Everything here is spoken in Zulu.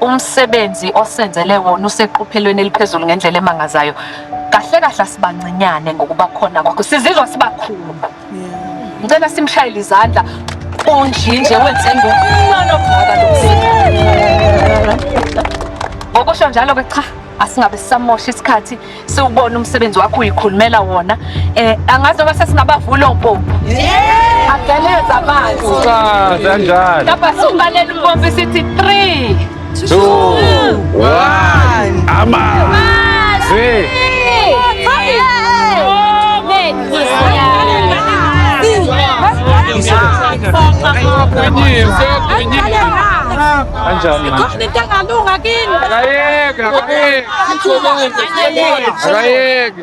umsebenzi osenzele wona useqophelweni eliphezulu ngendlela emangazayo. Kahle kahle asibancinyane ngokuba khona kwakho. Sizizwa sibakhulu. Ngicela simshayele izandla. Unjinje wenze ngomncane obhaka lo. Ngokusho njalo ke cha, asingabe sisamosha isikhathi siwubona umsebenzi wakho uyikhulumela wona. Angazi noma sesingabavula ompompo. Ageleza amanzi. Cha, kanjani? Lapha sibalela umpompo sithi 3, 2, 1. Amanzi. Kanjani manje? Akayeke.